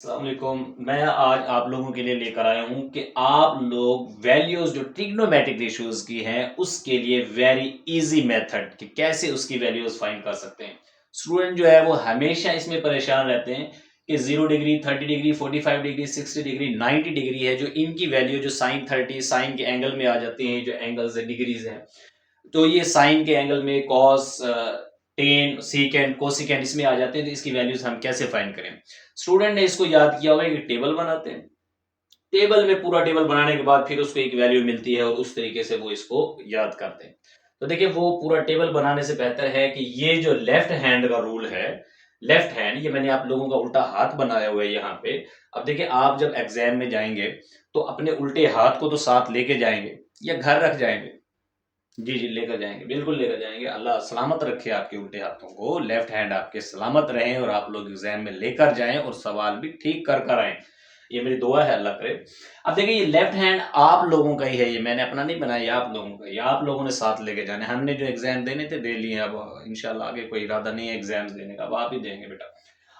अस्सलाम वालेकुम। मैं आज आप लोगों के लिए लेकर आया हूँ कि आप लोग वैल्यूज़ जो ट्रिग्नोमेट्रिक रेशियोज़ की हैं उसके लिए वेरी इजी मेथड कि कैसे उसकी वैल्यूज़ फाइंड कर सकते हैं। स्टूडेंट जो है वो हमेशा इसमें परेशान रहते हैं कि 0 degree, 30 degree, 45 degree, 60 degree, 90 degree है जो इनकी वैल्यू जो साइन 30 साइन के एंगल में आ जाती हैं, जो एंगल्स है डिग्रीज हैं। तो ये साइन के एंगल में कॉस, टेन, सीकेंड, कोसिकेंड इसमें आ जाते हैं, तो इसकी वैल्यूज हम कैसे फाइंड करें। स्टूडेंट ने इसको याद किया होगा कि टेबल बनाते हैं, टेबल में पूरा टेबल बनाने के बाद फिर उसको एक वैल्यू मिलती है और उस तरीके से वो इसको याद करते हैं। तो देखिए वो पूरा टेबल बनाने से बेहतर है कि ये जो लेफ्ट हैंड का रूल है, लेफ्ट हैंड, ये मैंने आप लोगों का उल्टा हाथ बनाया हुआ है यहाँ पे। अब देखिए आप जब एग्जाम में जाएंगे तो अपने उल्टे हाथ को तो साथ लेके जाएंगे या घर रख जाएंगे। जी, जी, लेकर जाएँगे, बिल्कुल लेकर जाएँगे। अल्लाह सलामत रखे आपके उल्टे हाथों को, लेफ्ट हैंड आपके सलामत रहें और आप लोग एग्ज़ाम में लेकर जाएँ और सवाल भी ठीक कर आएँ। ये मेरी दुआ है, अल्लाह करे। अब देखिए ये लेफ्ट हैंड आप लोगों का ही है, ये मैंने अपना नहीं बनाया, ये आप लोगों का, ये आप लोगों ने साथ लेके जाना है। हमने जो एग्ज़ाम देने थे, दे लिए, अब इंशाल्लाह आगे कोई इरादा नहीं है एग्ज़ाम्स देने का, अब आप ही देंगे बेटा।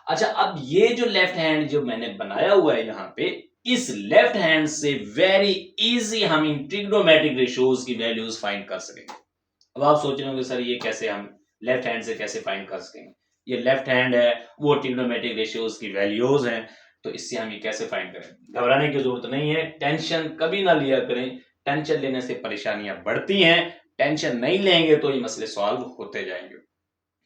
अच्छा, अब ये जो लेफ्ट हैंड जो मैंने बनाया हुआ है यहाँ पे, इस लेफ्ट हैंड से वेरी इजी हम इन ट्रिग्नोमेट्रिक रेशियोज की वैल्यूज फाइंड कर सकेंगे। अब आप सोच रहे होंगे सर ये कैसे, हम लेफ्ट हैंड से कैसे फाइंड कर सकेंगे। ये लेफ्ट हैंड है, वो ट्रिग्नोमेट्रिक रेशियोज की वैल्यूज हैं, तो इससे हम ये कैसे फाइंड करें। घबराने की जरूरत नहीं है, टेंशन कभी ना लिया करें। टेंशन लेने से परेशानियां बढ़ती हैं, टेंशन नहीं लेंगे तो ये मसले सॉल्व होते जाएंगे।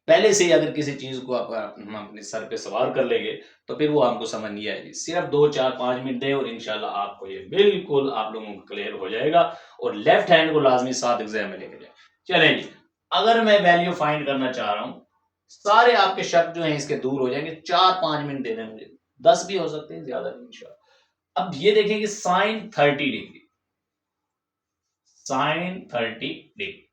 पहले से ही अगर किसी चीज को हम अपने सर पे सवार कर लेंगे तो फिर वो हमको समझ नहीं आएगी। सिर्फ 2 4 5 मिनट दें और इंशाल्लाह आपको ये बिल्कुल आप लोगों को क्लियर हो जाएगा। और लेफ्ट हैंड को लाजमी साथ एग्जाम में लेके जाए। चलें जी, अगर मैं वैल्यू फाइंड करना चाह रहा हूँ, सारे आपके शक जो हैं इसके दूर हो जाएंगे। 4 5 मिनट दे दें मुझे, 10 भी हो सकते हैं, ज्यादा नहीं इंशाल्लाह। अब ये देखें कि साइन 30 डिग्री, साइन 30 डिग्री,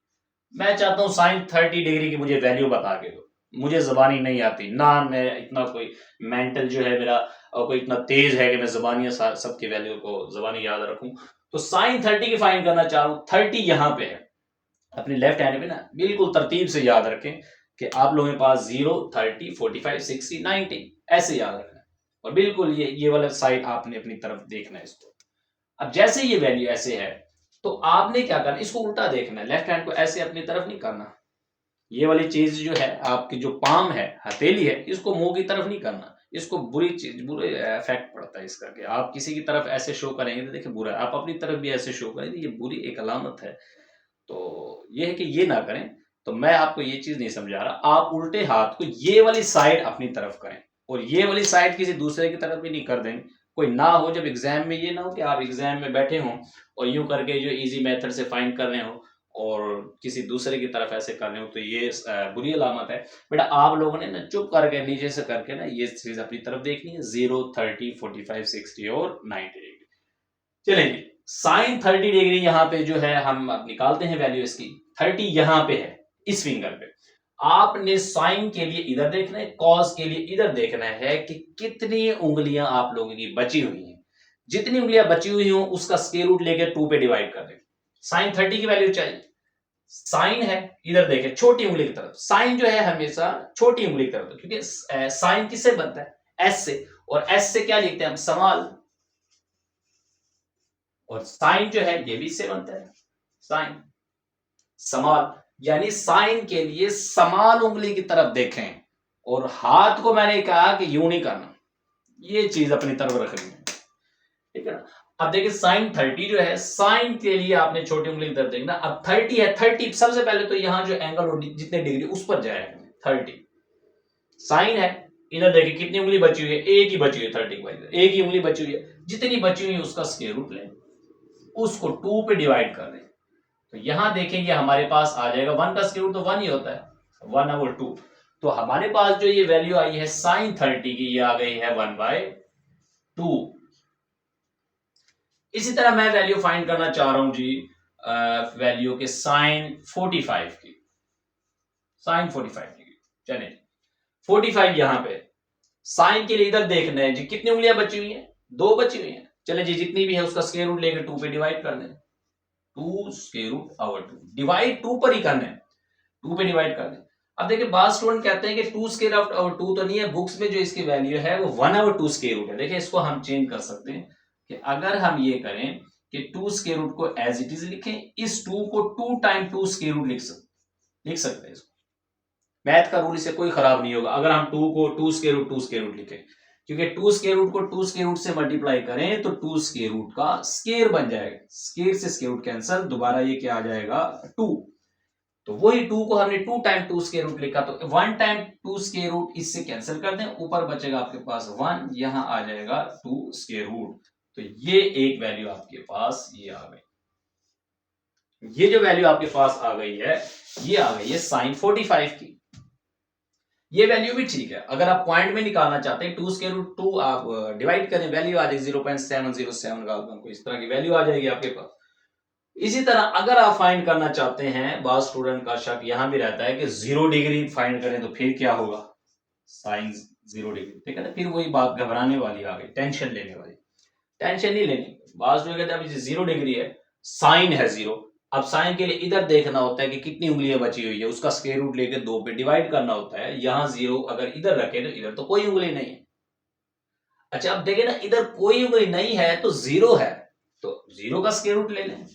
मैं चाहता हूँ साइन 30 डिग्री की मुझे वैल्यू बता के दो। मुझे जबानी नहीं आती ना, मैं इतना कोई मेंटल जो है मेरा और कोई इतना तेज है कि मैं जबानियां सबकी वैल्यू को जबानी याद रखूं। तो साइन 30 की फाइंड करना चाह रहा हूँ, 30 यहाँ पे है अपने लेफ्ट हैंड पे ना, बिल्कुल तरतीब से याद रखें कि आप लोगों के पास 0 30 45 60 90 ऐसे याद रखना है। और बिल्कुल ये वाला साइड आपने अपनी तरफ देखना है इसको। अब जैसे ये वैल्यू ऐसे है तो आपने क्या करना, इसको उल्टा देखना है, लेफ्ट हैंड को ऐसे अपनी तरफ नहीं करना। ये वाली चीज जो है आपकी जो पाम है, हथेली है, इसको मुंह की तरफ नहीं करना। इसको बुरी चीज, बुरे इफेक्ट पड़ता है इसका कि आप किसी की तरफ ऐसे शो करेंगे तो देखिए बुरा है, आप अपनी तरफ भी ऐसे शो करेंगे, ये बुरी एक अलामत है। तो ये है कि ये ना करें। तो मैं आपको ये चीज नहीं समझा रहा, आप उल्टे हाथ को ये वाली साइड अपनी तरफ करें और ये वाली साइड किसी दूसरे की तरफ भी नहीं कर दें। कोई ना हो जब एग्जाम में, ये ना हो कि आप एग्जाम में बैठे हों और यूं करके जो इजी मेथड से फाइंड कर रहे हो और किसी दूसरे की तरफ ऐसे कर रहे हो, तो ये बुरी अलामत है। बेटा आप लोगों ने ना चुप करके नीचे से करके ना ये चीज अपनी तरफ देखनी है, 0 30 45 60 और 90 डिग्री। चलेंगे, साइन 30 डिग्री यहाँ पे जो है हम अब निकालते हैं वैल्यू इसकी। 30 यहाँ पे है इस फिंगर पे। आपने साइन के लिए इधर देखना है, कॉस के लिए इधर देखना है कि कितनी उंगलियां आप लोगों की बची हुई हैं। जितनी उंगलियां बची हुई हो उसका स्क्वायर रूट लेके 2 पे डिवाइड कर दें। साइन 30 की वैल्यू चाहिए। साइन है, इधर देखें छोटी उंगली की तरफ, साइन जो है हमेशा छोटी उंगली की तरफ, क्योंकि साइन किससे बनता है, एस से, और एस से क्या लिखते हैं हम, समाल। और साइन जो है ये भी इससे बनता है, साइन, समाल। यानी साइन के लिए समाल उंगली की तरफ देखें और हाथ को मैंने कहा कि यूं नहीं करना, ये चीज अपनी तरफ रखनी है, ठीक है ना। अब देखिए साइन 30 जो है, साइन के लिए आपने छोटी उंगली की तरफ देखना। अब 30 है, 30 सबसे पहले तो यहां जो एंगल और जितने डिग्री उस पर जाएगा 30। साइन है, इधर देखिए कितनी उंगली बची हुई है, एक ही बची हुई है 30 के बाद, एक ही उंगली बची हुई है। जितनी बची हुई है उसका स्क्वायर रूट लें, उसको 2 पे डिवाइड कर दें। तो यहां देखेंगे हमारे पास आ जाएगा, 1 का स्क्वायर रूट तो 1 ही होता है, 1/2। तो हमारे पास जो ये वैल्यू आई है साइन 30 की, ये आ गई है 1/2। इसी तरह मैं वैल्यू फाइंड करना चाह रहा हूं जी वैल्यू के साइन 45 की, साइन 45 की। चलिए 45 यहां पे, साइन के लिए इधर देखना है जी कितनी उंगलियां बची हुई हैं, 2 बची हुई हैं। चले जी जितनी भी है उसका स्क्वायर रूट लेकर 2 पे डिवाइड कर दें, 2 स्क्वायर रूट ओवर 2, डिवाइड 2 पर ही करना है, 2 पे डिवाइड कर दें। अब देखिए बाद स्टूडेंट कहते हैं कि 2 स्क्वायर ऑफ 2 तो नहीं है, बुक्स में जो इसकी वैल्यू है वो 1/2 स्क्वायर रूट है। देखिए इसको हम चेंज कर सकते हैं कि अगर हम ये करें कि 2 स्क्वायर रूट को एज इट इज लिखें, इस 2 को 2 टाइम 2 स्क्वायर रूट लिख सकते हैं इसको। मैथ का रूल इससे कोई खराब नहीं होगा अगर हम 2 को 2 स्क्वायर रूट लिखें, क्योंकि 2 स्क्वायर रूट को 2 स्क्वायर रूट से मल्टीप्लाई करें तो 2 स्क्वायर रूट का स्क्वायर बन जाएगा, स्क्वायर से स्क्वायर रूट कैंसिल, दोबारा ये क्या आ जाएगा 2। तो वही 2 को हमने 2 टाइम 2 स्क्वायर रूट लिखा, तो 1 टाइम 2 स्क्वायर रूट इससे कैंसिल कर दें, ऊपर बचेगा आपके पास 1, यहां आ जाएगा 2 स्क्वायर रूट। तो ये एक वैल्यू आपके पास ये आ गई। ये जो वैल्यू आपके पास आ गई है ये आ गई है sin 45 की। ये वैल्यू भी ठीक है, अगर आप पॉइंट में निकालना चाहते हैं 2 स्क्वायर रूट 2 आप डिवाइड करें, वैल्यू आ जाएगी 0.707 का, इस तरह की वैल्यू आ जाएगी आपके पास। इसी तरह अगर आप फाइंड करना चाहते हैं, बाद स्टूडेंट का शक यहां भी रहता है कि 0 डिग्री फाइंड करें तो फिर क्या होगा, साइन 0 डिग्री, ठीक है ना, फिर वही बात घबराने वाली आ गई, टेंशन लेने वाली। टेंशन नहीं लेनी, बाद स्टूडेंट कहते हैं अभी 0 डिग्री है, साइन है 0, अब साइन के लिए इधर देखना होता है कि कितनी उंगलियां बची हुई है, उसका स्क्वायर रूट लेके 2 पे डिवाइड करना होता है। यहां 0 अगर इधर रखे तो इधर तो कोई उंगली नहीं है। अच्छा अब देखे ना, इधर कोई उंगली नहीं है तो 0 है, तो 0 का स्क्वायर रूट ले लें,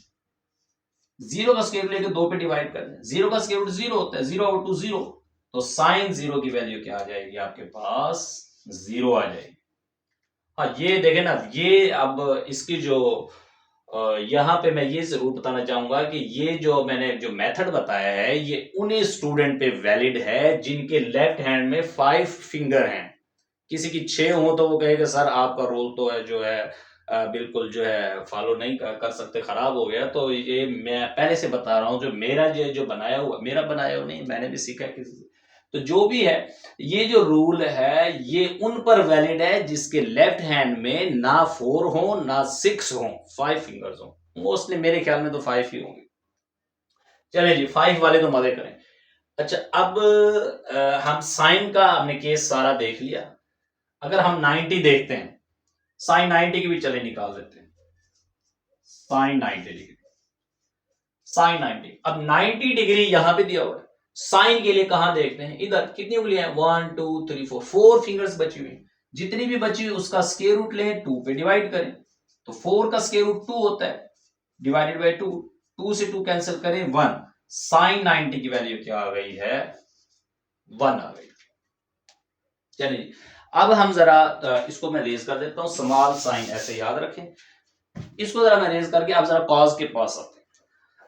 0 का स्क्वायर रूट लेके 2 पे डिवाइड कर दें, 0 का स्क्वायर रूट 0 होता है, 0/2 0, तो साइन 0 की वैल्यू क्या आ जाएगी आपके पास 0 आ जाएगी। हाँ ये देखे ना, ये अब इसकी जो यहाँ पे मैं ये जरूर बताना चाहूंगा कि ये जो मैंने जो मेथड बताया है ये उन्हीं स्टूडेंट पे वैलिड है जिनके लेफ्ट हैंड में 5 फिंगर हैं। किसी की 6 हो तो वो कहेगा सर आपका रोल तो है जो है बिल्कुल जो है फॉलो नहीं कर सकते, खराब हो गया। तो ये मैं पहले से बता रहा हूँ, जो मेरा जो बनाया हुआ, मेरा बनाया हुआ नहीं, मैंने भी सीखा है किसी से, तो जो भी है ये जो रूल है ये उन पर वैलिड है जिसके लेफ्ट हैंड में ना 4 हो ना 6 हो, 5 फिंगर्स हो। मोस्टली मेरे ख्याल में तो 5 ही होंगे। चले जी 5 वाले तो मजे करें। अच्छा अब हम साइन का हमने केस सारा देख लिया। अगर हम 90 देखते हैं, साइन 90 की भी चले निकाल देते हैं, साइन 90 डिग्री, साइन 90। अब 90 डिग्री यहां पे दिया हुआ है, साइन के लिए कहां देखते हैं, इधर कितनी उंगलियां हैं 1 2 3 4, 4 फिंगर्स बची हुई, जितनी भी बची हुई उसका स्क्वायर रूट लें, 2 पे डिवाइड करें, तो 4 का स्क्वायर रूट 2 होता है, डिवाइडेड बाय 2, 2 से 2 कैंसिल करें 1, साइन 90 की वैल्यू क्या आ गई है 1 आ गई। चलिए अब हम जरा इसको मैं रेज कर देता हूं, स्मॉल साइन ऐसे याद रखें, इसको जरा मैं रेज करके आप जरा कॉज के पास आते हैं।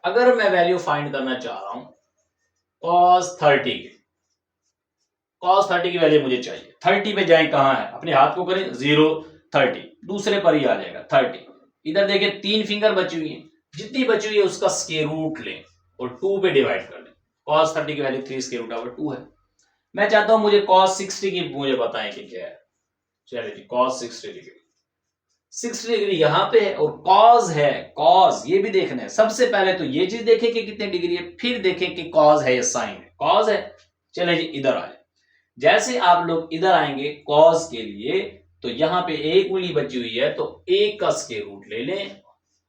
अगर मैं वैल्यू फाइंड करना चाह रहा हूं cos 30 की, cos 30 की वैल्यू मुझे चाहिए, 30 पे जाए कहां है, अपने हाथ को करें 0 30, दूसरे पर ही आ जाएगा 30। इधर देखिए 3 फिंगर बची हुई है, जितनी बची हुई है उसका स्क्वायर रूट लें और 2 पे डिवाइड कर लें, cos 30 की वैल्यू 3 स्क्वायर रूट ओवर 2 है। मैं चाहता हूं मुझे cos 60 की मुझे बताएं कि क्या है। चलिए जी cos 60 डिग्री, 60 डिग्री यहां पे है और cos है, cos ये भी देखना है, सबसे पहले तो ये चीज देखें कि कितने डिग्री है, फिर देखें कि cos है या साइन है, cos है। चले जी इधर आए, जैसे आप लोग इधर आएंगे cos के लिए, तो यहां पे एक उंगली बची हुई है तो एक का स्क्वायर रूट ले लें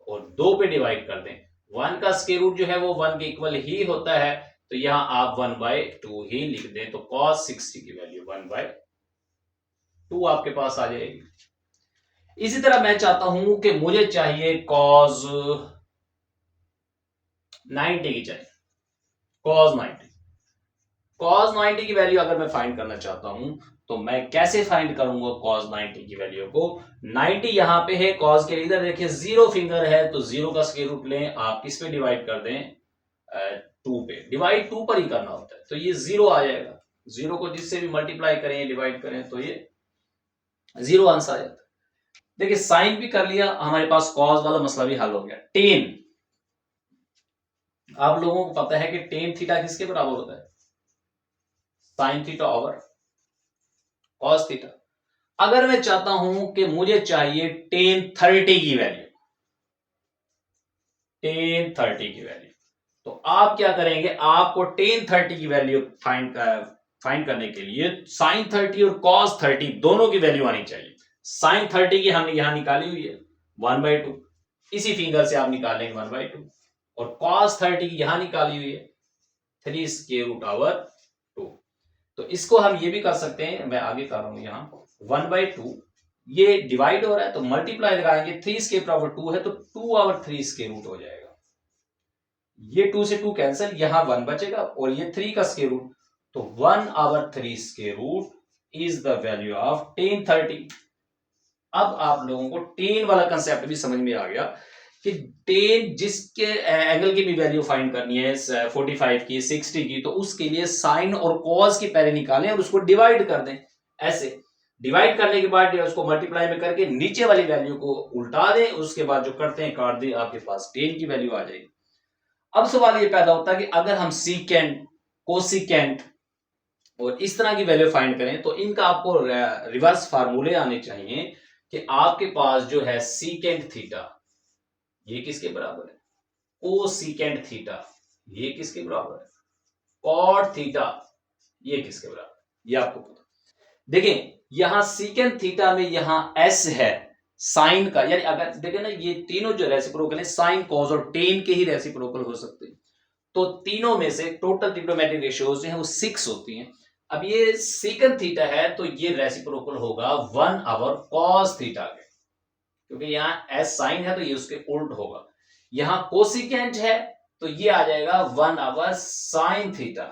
और 2 पे डिवाइड कर दें, 1 का स्क्वायर रूट जो है वो 1 के इक्वल ही होता है, तो यहां आप 1/2 ही लिख दें, तो cos 60 की वैल्यू 1/2 आपके पास आ जाएगी। इसी तरह मैं चाहता हूं कि मुझे चाहिए cos 90 की चाहिए, cos 90, cos 90 की वैल्यू अगर मैं फाइंड करना चाहता हूं तो मैं कैसे फाइंड करूंगा cos 90 की वैल्यू को। 90 यहां पे है, cos के इधर देखिए 0 फिंगर है, तो 0 का स्क्वायर रूट लें, आप किस पे डिवाइड कर दें 2 पे, डिवाइड 2 पर ही करना होता है, तो ये 0 आ जाएगा, 0 को जिससे भी मल्टीप्लाई करें डिवाइड करें तो ये 0 आंसर आ जाता है। देखिए साइन भी कर लिया, हमारे पास cos वाला मसला भी हल हो गया। टेन, आप लोगों को पता है कि टेन थीटा किसके बराबर होता है, sine theta over cos theta. अगर मैं चाहता हूं कि मुझे चाहिए टेन 30 की वैल्यू, टेन 30 की वैल्यू, तो आप क्या करेंगे, आपको टेन 30 की वैल्यू फाइंड करने के लिए साइन 30 और cos 30 दोनों की वैल्यू आनी चाहिए। साइन 30 की हमने यहां निकाली हुई है 1/2, इसी फिंगर से आप निकालेंगे 1/2, और cos 30 की यहां निकाली हुई है 3 स्क्वायर रूट ओवर 2। तो इसको हम ये भी कर सकते हैं, मैं आगे कर रहा हूं यहाँ 1/2, ये डिवाइड हो रहा है तो मल्टीप्लाई लगाएंगे, 3 स्केयर पावर 2 है तो 2/3 स्केयर रूट हो जाएगा। ये 2 से 2 कैंसिल, यहां 1 बचेगा और ये 3 का स्केयर रूट, तो 1/3 square root is the value of tan 30। अब आप लोगों को टेन वाला कंसेप्ट भी समझ में आ गया कि टेन जिसके एंगल की भी वैल्यू फाइंड करनी है 45 की 60 की, तो उसके लिए साइन और कॉस की पहले निकालें और उसको डिवाइड कर दें। ऐसे डिवाइड करने के बाद उसको मल्टीप्लाई में करके नीचे वाली वैल्यू को उल्टा दें, उसके बाद जो करते हैं काट दें, आपके पास टेन की वैल्यू आ जाएगी। अब सवाल ये पैदा होता है कि अगर हम सीकेंट, कोसिकेंट और इस तरह की वैल्यू फाइंड करें तो इनका आपको रिवर्स फार्मूले आने चाहिए कि आपके पास जो है सीकेंट थीटा ये किसके बराबर है, कोसिकेंट थीटा ये किसके बराबर है, कॉट थीटा ये किसके बराबर है, ये आपको पता। देखें यहां सीकेंट थीटा में यहां एस है साइन का, यानी अगर देखें ना ये तीनों जो रेसिप्रोकल है साइन कॉस और टेन के ही रेसिप्रोकल हो सकते हैं, तो तीनों में से टोटल ट्रिग्नोमेट्रिक रेशियोज जो है वो 6 होती हैं। अब ये सीकेंट थीटा है तो ये रेसिप्रोकल होगा 1/cos थीटा के, क्योंकि यहाँ एस साइन है तो ये उसके उल्ट होगा। यहां कोसिकेंट है तो ये आ जाएगा 1/sin थीटा,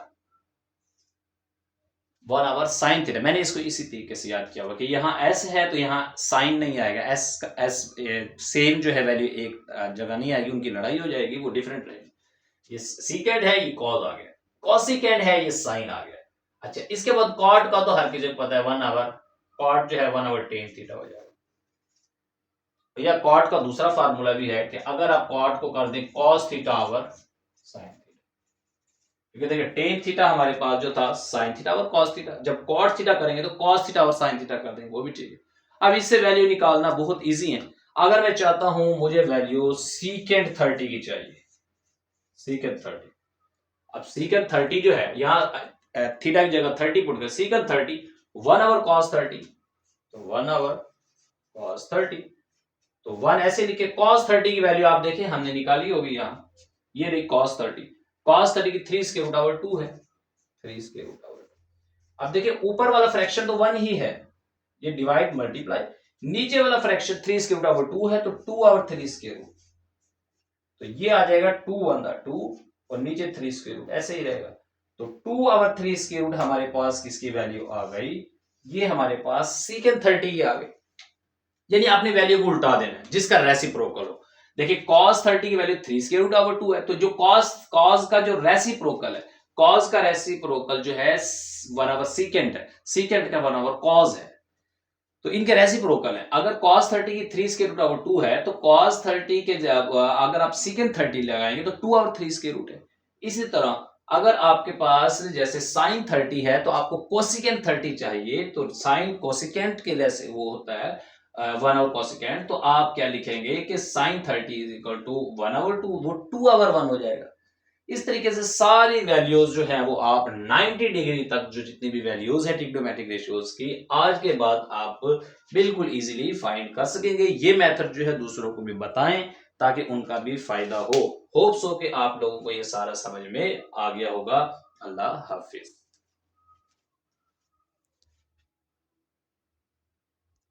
1/sin थीटा। मैंने इसको इसी तरीके से याद किया हुआ कि यहाँ एस है तो यहाँ साइन नहीं आएगा, एस का एस सेम जो है वैल्यू एक जगह नहीं आएगी, उनकी लड़ाई हो जाएगी, वो डिफरेंट रहेगी। ये सीकेंट है ये कॉस आ गया, कॉसिकेंट है ये साइन आ गया। अच्छा इसके बाद कॉट का तो हर किसी को पता है 1/, कॉट जो है 1/tan थीटा हो जाएगा। या कॉट का दूसरा फार्मूला भी है कि अगर आप कॉट को कर दें cos theta over sine theta, क्योंकि देखिए टेन थीटा हमारे पास जो था साइन थीटा और cos थीटा, जब cot थीटा करेंगे तो cos थीटा और साइन थीटा कर देंगे, वो भी ठीक है। अब इससे वैल्यू निकालना बहुत इजी है। अगर मैं चाहता हूं मुझे वैल्यू सीकेंट 30 की चाहिए, सीकेंट 30, अब सीकेंट 30 जो है यहाँ थीटा की जगह 30 पुट कर, सीकेंट 30 1/cos 30, तो 1/cos 30, तो 1 ऐसे लिखे, cos 30 की वैल्यू आप देखें हमने निकाली होगी यहाँ, ये रही cos 30, cos 30 की 3 स्क्वायर रूट ओवर 2 है, 3 स्क्वायर रूट ओवर 2। अब देखिए ऊपर वाला फ्रैक्शन तो 1 ही है, ये डिवाइड मल्टीप्लाई, नीचे वाला फ्रैक्शन 3 स्क्वायर रूट ओवर 2 है तो 2/3 स्क्वायर रूट, तो ये आ जाएगा 2/2 और नीचे 3 स्क्वायर रूट, ऐसे ही रहेगा। तो 2/3 स्क्वायर रूट हमारे पास किसकी वैल्यू आ गई, ये हमारे पास सीकेंट 30 की आ गई। यानी आपने वैल्यू को उल्टा देना है जिसका रेसिप्रोकल हो। देखिए cos 30 की वैल्यू 3 स्क्वायर रूट ओवर 2 है, तो जो cos का जो रेसिप्रोकल है, cos का रेसिप्रोकल जो है 1/सीकेंट है, सीकेंट का 1/cos है, तो इनके रेसिप्रोकल है। अगर cos 30 की 3 स्क्वायर रूट ओवर 2 है तो cos 30 के अगर आप सीकेंट 30 लगाएंगे तो 2/3 स्क्वायर रूट है। इसी तरह अगर आपके पास जैसे sin 30 है तो आपको कोसिकेंट 30 चाहिए, तो sin कोसिकेंट के जैसे वो होता है 1/cosecant, तो आप क्या लिखेंगे कि sin 30 इज इक्वल टू 1/2, वो 2/1 हो जाएगा। इस तरीके से सारी वैल्यूज जो है वो आप 90 डिग्री तक जो जितनी भी वैल्यूज है ट्रिग्नोमेट्रिक रेशियोज की आज के बाद आप बिल्कुल इजीली फाइंड कर सकेंगे। ये मेथड जो है दूसरों को भी बताएं ताकि उनका भी फायदा हो। होप्स हो कि आप लोगों को ये सारा समझ में आ गया होगा। अल्लाह हाफिज।